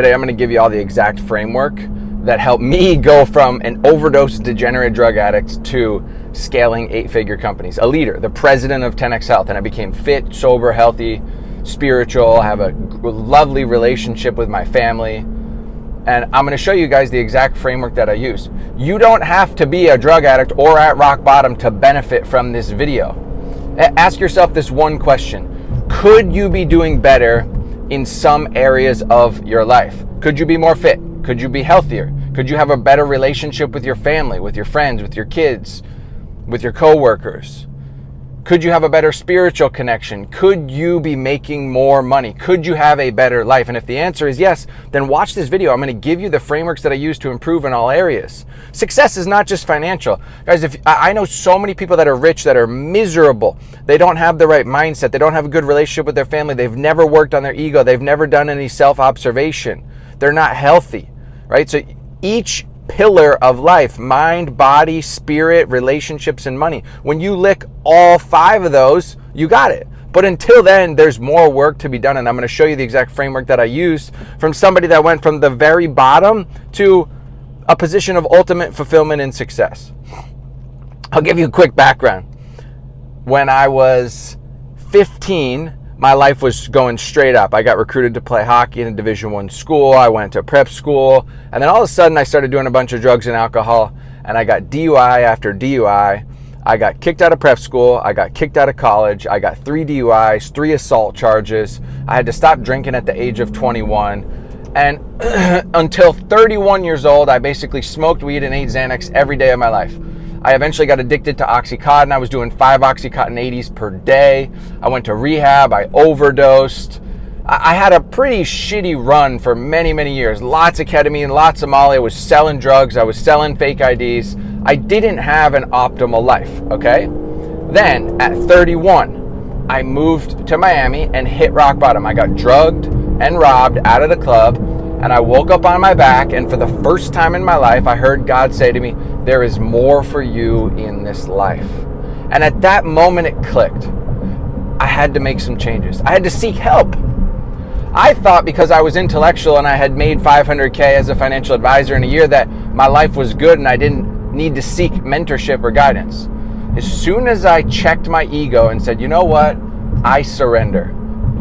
today I'm going to give you all the exact framework that helped me go from an overdose degenerate drug addict to scaling 8-figure companies, a leader, the president of 10X Health, and I became fit, sober, healthy, spiritual, have a lovely relationship with my family. And I'm going to show you guys the exact framework that I use. You don't have to be a drug addict or at rock bottom to benefit from this video. Ask yourself this one question. Could you be doing better in some areas of your life? Could you be more fit? Could you be healthier? Could you have a better relationship with your family, with your friends, with your kids, with your coworkers? Could you have a better spiritual connection? Could you be making more money? Could you have a better life? And if the answer is yes, then watch this video. I'm going to give you the frameworks that I use to improve in all areas. Success is not just financial. Guys, I know so many people that are rich that are miserable. They don't have the right mindset. They don't have a good relationship with their family. They've never worked on their ego. They've never done any self-observation. They're not healthy, right? So each pillar of life, mind, body, spirit, relationships, and money. When you lick all 5 of those, you got it. But until then, there's more work to be done. And I'm going to show you the exact framework that I used from somebody that went from the very bottom to a position of ultimate fulfillment and success. I'll give you a quick background. When I was 15, my life was going straight up. I got recruited to play hockey in a Division I school. I went to prep school. And then all of a sudden I started doing a bunch of drugs and alcohol. And I got DUI after DUI. I got kicked out of prep school. I got kicked out of college. I got 3 DUIs, 3 assault charges. I had to stop drinking at the age of 21. And until 31 years old, I basically smoked weed and ate Xanax every day of my life. I eventually got addicted to Oxycontin. I was doing 5 Oxycontin 80s per day. I went to rehab. I overdosed. I had a pretty shitty run for many, many years. Lots of ketamine, lots of Molly. I was selling drugs. I was selling fake IDs. I didn't have an optimal life, okay? Then at 31, I moved to Miami and hit rock bottom. I got drugged and robbed out of the club. And I woke up on my back, and for the first time in my life, I heard God say to me, there is more for you in this life. And at that moment, it clicked. I had to make some changes. I had to seek help. I thought because I was intellectual and I had made $500K as a financial advisor in a year that my life was good and I didn't need to seek mentorship or guidance. As soon as I checked my ego and said, you know what, I surrender.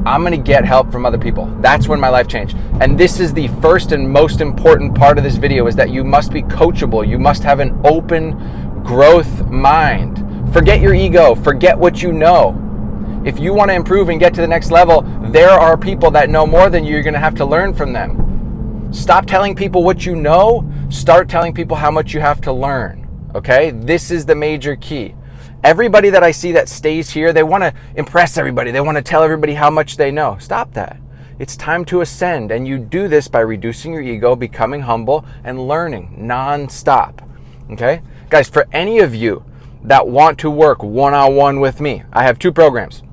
I'm going to get help from other people. That's when my life changed. And this is the first and most important part of this video, is that you must be coachable. You must have an open growth mind. Forget your ego. Forget what you know. If you want to improve and get to the next level, there are people that know more than you. You're going to have to learn from them. Stop telling people what you know. Start telling people how much you have to learn. Okay? This is the major key. Everybody that I see that stays here, they want to impress everybody. They want to tell everybody how much they know. Stop that. It's time to ascend, and you do this by reducing your ego, becoming humble, and learning non-stop. Okay? Guys, for any of you that want to work one-on-one with me, I have 2 programs.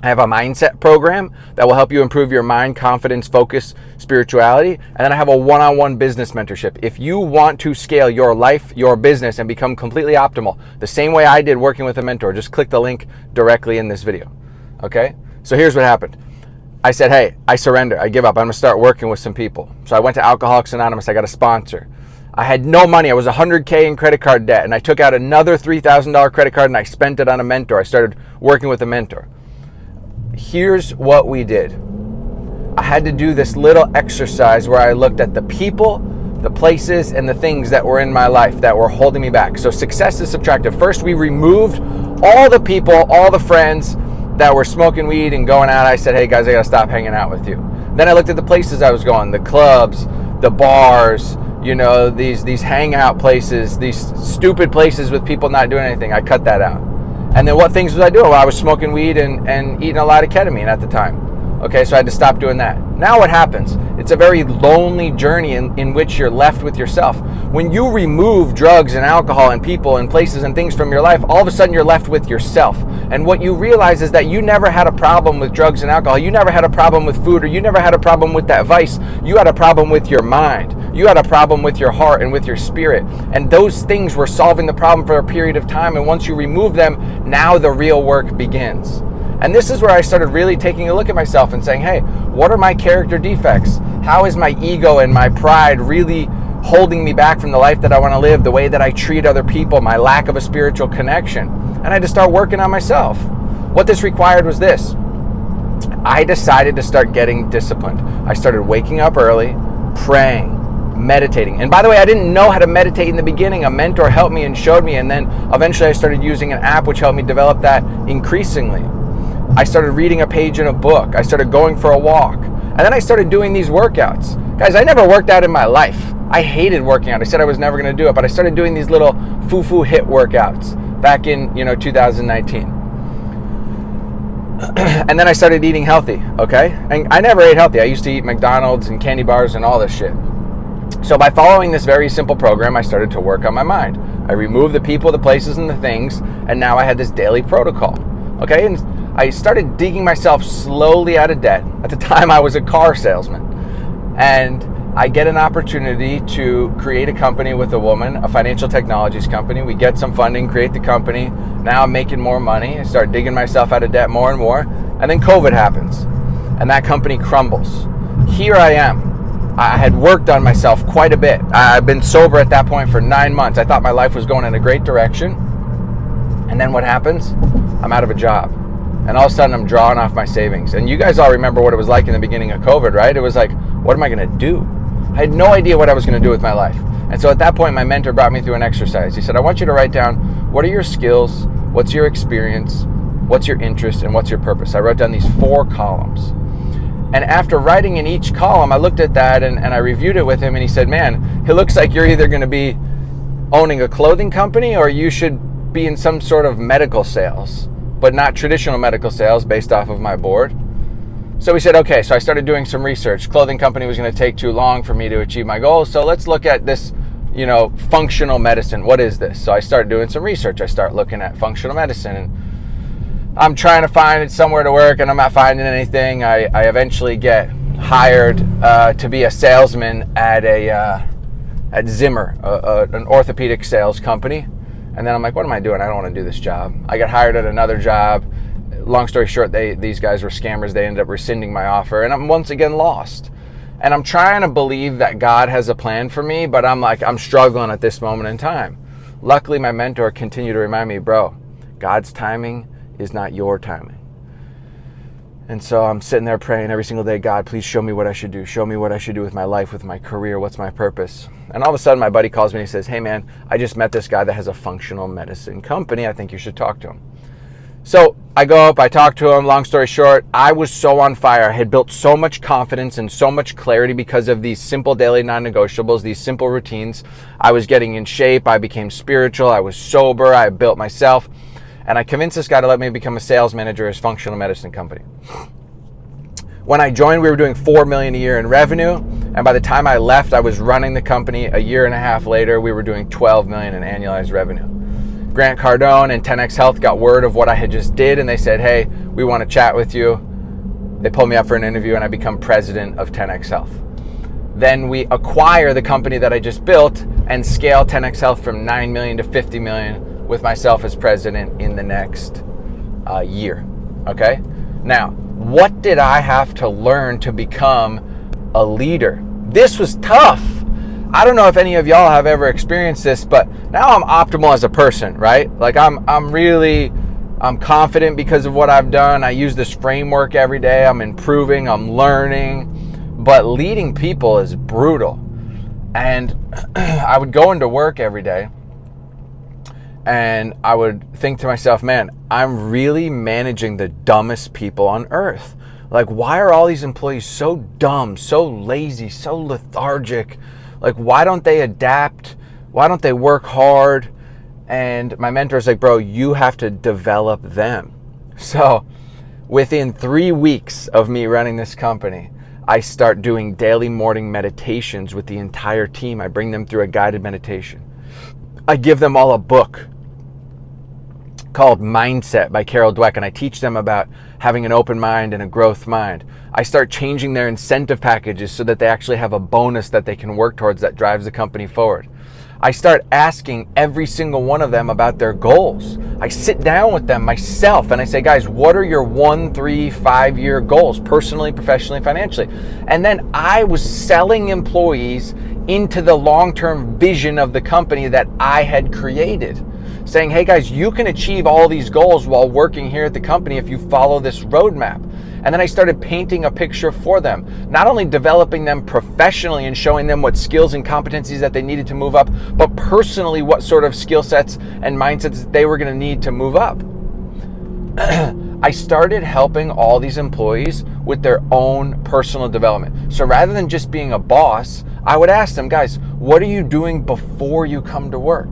I have a mindset program that will help you improve your mind, confidence, focus, spirituality. And then I have a one-on-one business mentorship. If you want to scale your life, your business, and become completely optimal, the same way I did working with a mentor, just click the link directly in this video. Okay? So here's what happened. I said, hey, I surrender. I give up. I'm going to start working with some people. So I went to Alcoholics Anonymous. I got a sponsor. I had no money. I was $100K in credit card debt. And I took out another $3,000 credit card and I spent it on a mentor. I started working with a mentor. Here's what we did. I had to do this little exercise where I looked at the people, the places, and the things that were in my life that were holding me back. So success is subtractive. First, we removed all the people, all the friends that were smoking weed and going out. I said, hey guys, I gotta stop hanging out with you. Then I looked at the places I was going, the clubs, the bars, you know, these hangout places, these stupid places with people not doing anything. I cut that out. And then what things was I doing? Well, I was smoking weed and eating a lot of ketamine at the time. Okay, so I had to stop doing that. Now what happens? It's a very lonely journey in which you're left with yourself. When you remove drugs and alcohol and people and places and things from your life, all of a sudden you're left with yourself. And what you realize is that you never had a problem with drugs and alcohol. You never had a problem with food, or you never had a problem with that vice. You had a problem with your mind. You had a problem with your heart and with your spirit. And those things were solving the problem for a period of time. And once you remove them, now the real work begins. And this is where I started really taking a look at myself and saying, hey, what are my character defects? How is my ego and my pride really holding me back from the life that I want to live, the way that I treat other people, my lack of a spiritual connection? And I had to start working on myself. What this required was this. I decided to start getting disciplined. I started waking up early, praying, meditating. And by the way, I didn't know how to meditate in the beginning. A mentor helped me and showed me, and then eventually I started using an app which helped me develop that increasingly. I started reading a page in a book. I started going for a walk. And then I started doing these workouts. Guys, I never worked out in my life. I hated working out. I said I was never going to do it, but I started doing these little foo-foo hit workouts back in 2019. And then I started eating healthy, okay? And I never ate healthy. I used to eat McDonald's and candy bars and all this shit. So by following this very simple program, I started to work on my mind. I removed the people, the places, and the things, and now I had this daily protocol, okay? And I started digging myself slowly out of debt. At the time, I was a car salesman. And I get an opportunity to create a company with a woman, a financial technologies company. We get some funding, create the company. Now I'm making more money. I start digging myself out of debt more and more. And then COVID happens. And that company crumbles. Here I am. I had worked on myself quite a bit. I've been sober at that point for 9 months. I thought my life was going in a great direction. And then what happens? I'm out of a job. And all of a sudden I'm drawing off my savings. And you guys all remember what it was like in the beginning of COVID, right? It was like, what am I going to do? I had no idea what I was going to do with my life. And so at that point, my mentor brought me through an exercise. He said, I want you to write down, what are your skills? What's your experience? What's your interest? And what's your purpose? I wrote down these 4 columns. And after writing in each column, I looked at that and I reviewed it with him. And he said, man, it looks like you're either going to be owning a clothing company or you should be in some sort of medical sales, but not traditional medical sales based off of my board. So we said, okay, so I started doing some research. Clothing company was going to take too long for me to achieve my goals. So let's look at this, functional medicine. What is this? So I started doing some research. I start looking at functional medicine and I'm trying to find somewhere to work and I'm not finding anything. I eventually get hired to be a salesman at Zimmer, an orthopedic sales company. And then I'm like, what am I doing? I don't want to do this job. I got hired at another job. Long story short, these guys were scammers. They ended up rescinding my offer, and I'm once again lost. And I'm trying to believe that God has a plan for me, but I'm struggling at this moment in time. Luckily, my mentor continued to remind me, bro, God's timing is not your timing. And so I'm sitting there praying every single day, God, please show me what I should do. Show me what I should do with my life, with my career. What's my purpose? And all of a sudden, my buddy calls me and he says, hey, man, I just met this guy that has a functional medicine company. I think you should talk to him. So I go up, I talk to him. Long story short, I was so on fire. I had built so much confidence and so much clarity because of these simple daily non-negotiables, these simple routines. I was getting in shape. I became spiritual. I was sober. I built myself. And I convinced this guy to let me become a sales manager at his functional medicine company. When I joined, we were doing $4 million a year in revenue. And by the time I left, I was running the company. A year and a half later, we were doing $12 million in annualized revenue. Grant Cardone and 10X Health got word of what I had just did, and they said, hey, we want to chat with you. They pulled me up for an interview, and I become president of 10X Health. Then we acquire the company that I just built and scale 10X Health from 9 million to 50 million with myself as president in the next year, okay? Now, what did I have to learn to become a leader? This was tough. I don't know if any of y'all have ever experienced this, but now I'm optimal as a person, right? Like I'm confident because of what I've done. I use this framework every day. I'm improving, I'm learning, but leading people is brutal. And I would go into work every day and I would think to myself, man, I'm really managing the dumbest people on earth. Like, why are all these employees so dumb, so lazy, so lethargic? Like, why don't they adapt? Why don't they work hard? And my mentor's like, bro, you have to develop them. So within 3 weeks of me running this company, I start doing daily morning meditations with the entire team. I bring them through a guided meditation. I give them all a book called Mindset by Carol Dweck, and I teach them about having an open mind and a growth mind. I start changing their incentive packages so that they actually have a bonus that they can work towards that drives the company forward. I start asking every single one of them about their goals. I sit down with them myself and I say, guys, what are your 1, 3, 5-year goals, personally, professionally, financially? And then I was selling employees into the long-term vision of the company that I had created. Saying, hey guys, you can achieve all these goals while working here at the company if you follow this roadmap. And then I started painting a picture for them, not only developing them professionally and showing them what skills and competencies that they needed to move up, but personally what sort of skill sets and mindsets they were going to need to move up. I started helping all these employees with their own personal development. So rather than just being a boss, I would ask them, guys, what are you doing before you come to work?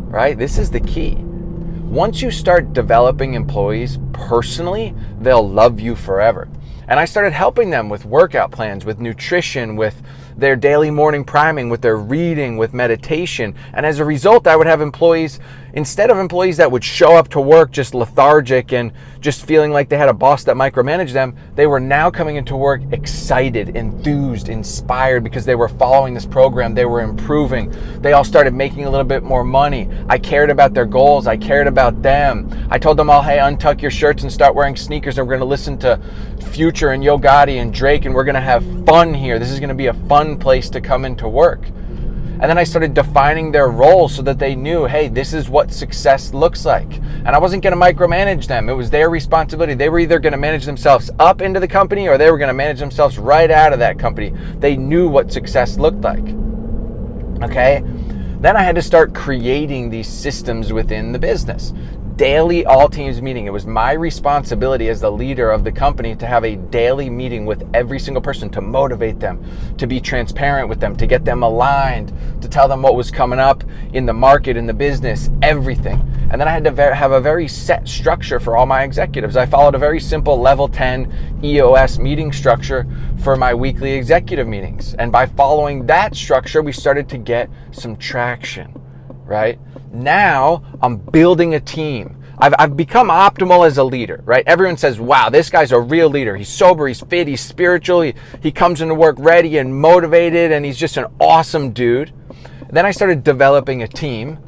Right? This is the key. Once you start developing employees personally, they'll love you forever. And I started helping them with workout plans, with nutrition, with their daily morning priming, with their reading, with meditation. And as a result, I would have employees, instead of employees that would show up to work just lethargic and just feeling like they had a boss that micromanaged them, they were now coming into work excited, enthused, inspired because they were following this program, they were improving. They all started making a little bit more money. I cared about their goals, I cared about them. I told them all, hey, untuck your shirts and start wearing sneakers and we're gonna listen to Future and Yo Gotti and Drake and we're gonna have fun here. This is gonna be a fun place to come into work. And then I started defining their roles so that they knew, hey, this is what success looks like. And I wasn't going to micromanage them. It was their responsibility. They were either going to manage themselves up into the company or they were going to manage themselves right out of that company. They knew what success looked like. Okay? Then I had to start creating these systems within the business. Daily all teams meeting. It was my responsibility as the leader of the company to have a daily meeting with every single person to motivate them, to be transparent with them, to get them aligned, to tell them what was coming up in the market, in the business, everything. And then I had to have a very set structure for all my executives. I followed a very simple level 10 EOS meeting structure for my weekly executive meetings. And by following that structure, we started to get some traction, right? Now I'm building a team. I've become optimal as a leader, right? Everyone says, wow, this guy's a real leader. He's sober, he's fit, he's spiritual. He comes into work ready and motivated, and he's just an awesome dude. Then I started developing a team.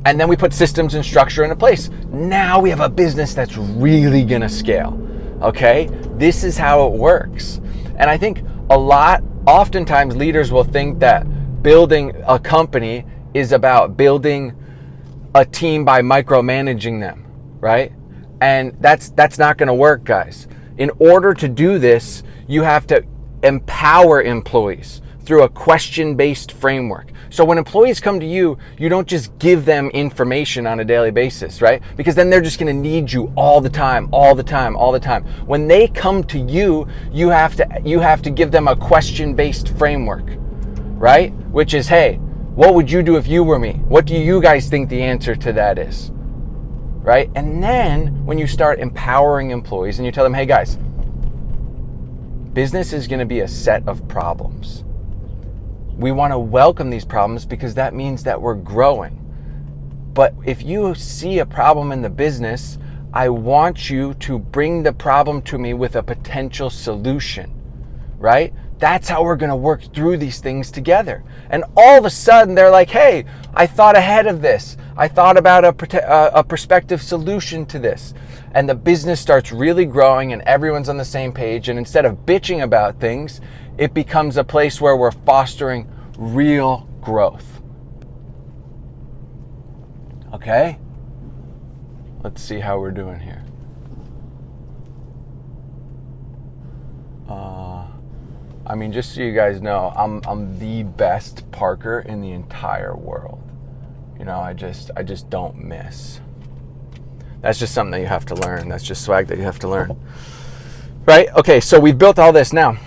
And then we put systems and structure into place. Now we have a business that's really gonna scale, okay? This is how it works. And I think oftentimes leaders will think that building a company is about building a team by micromanaging them, right? And that's not going to work, guys. In order to do this, you have to empower employees through a question-based framework. So when employees come to you, you don't just give them information on a daily basis, right? Because then they're just going to need you all the time. When they come to you, you have to give them a question-based framework, right? Which is, hey, what would you do if you were me? What do you guys think the answer to that is? Right? And then when you start empowering employees and you tell them, hey guys, business is going to be a set of problems. We want to welcome these problems because that means that we're growing. But if you see a problem in the business, I want you to bring the problem to me with a potential solution, right? That's how we're going to work through these things together. And all of a sudden, they're like, hey, I thought ahead of this. I thought about a prospective solution to this. And the business starts really growing and everyone's on the same page. And instead of bitching about things, it becomes a place where we're fostering real growth. Okay? Let's see how we're doing here. I mean, just so you guys know, I'm the best parker in the entire world. You know, I just don't miss. That's just something that you have to learn. That's just swag that you have to learn. Right? Okay, so we've built all this. Now,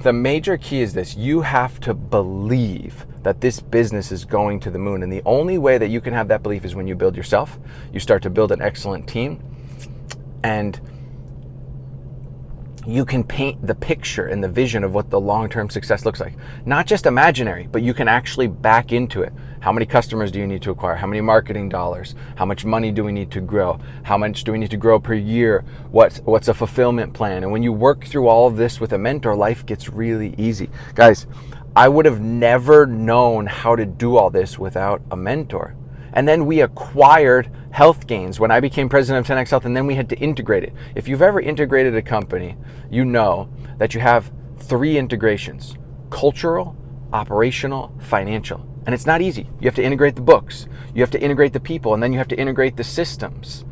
the major key is this. You have to believe that this business is going to the moon. And the only way that you can have that belief is when you build yourself. You start to build an excellent team. And you can paint the picture and the vision of what the long-term success looks like. Not just imaginary, but you can actually back into it. How many customers do you need to acquire? How many marketing dollars? How much money do we need to grow? How much do we need to grow per year? What's a fulfillment plan? And when you work through all of this with a mentor, life gets really easy. Guys, I would have never known how to do all this without a mentor. And then we acquired Health Gains when I became president of 10X Health, and then we had to integrate it. If you've ever integrated a company, you know that you have 3 integrations: cultural, operational, financial. And it's not easy. You have to integrate the books, you have to integrate the people, and then you have to integrate the systems.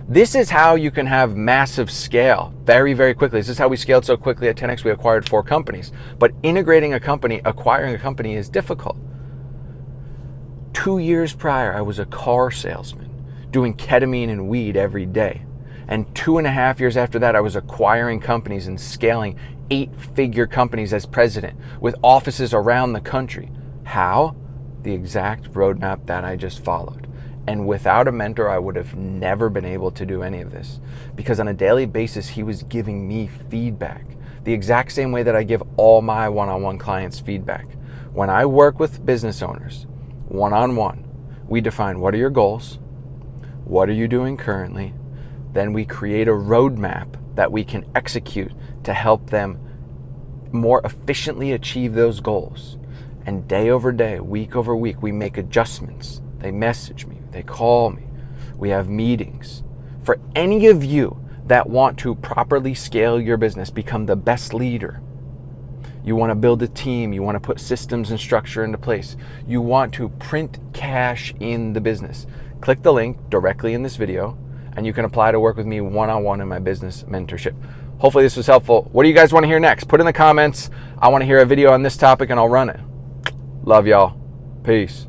This is how you can have massive scale very, very quickly. This is how we scaled so quickly at 10X. We acquired 4 companies. But integrating a company, acquiring a company is difficult. 2 years prior, I was a car salesman doing ketamine and weed every day. And 2.5 years after that, I was acquiring companies and scaling 8-figure companies as president with offices around the country. How? The exact roadmap that I just followed. And without a mentor, I would have never been able to do any of this, because on a daily basis, he was giving me feedback the exact same way that I give all my one-on-one clients feedback. When I work with business owners one-on-one, we define, what are your goals? What are you doing currently? Then we create a roadmap that we can execute to help them more efficiently achieve those goals. And day over day, week over week, we make adjustments. They message me, they call me, we have meetings. For any of you that want to properly scale your business, become the best leader, you want to build a team, you want to put systems and structure into place, you want to print cash in the business, click the link directly in this video and you can apply to work with me one-on-one in my business mentorship. Hopefully this was helpful. What do you guys want to hear next? Put in the comments. I want to hear a video on this topic and I'll run it. Love y'all. Peace.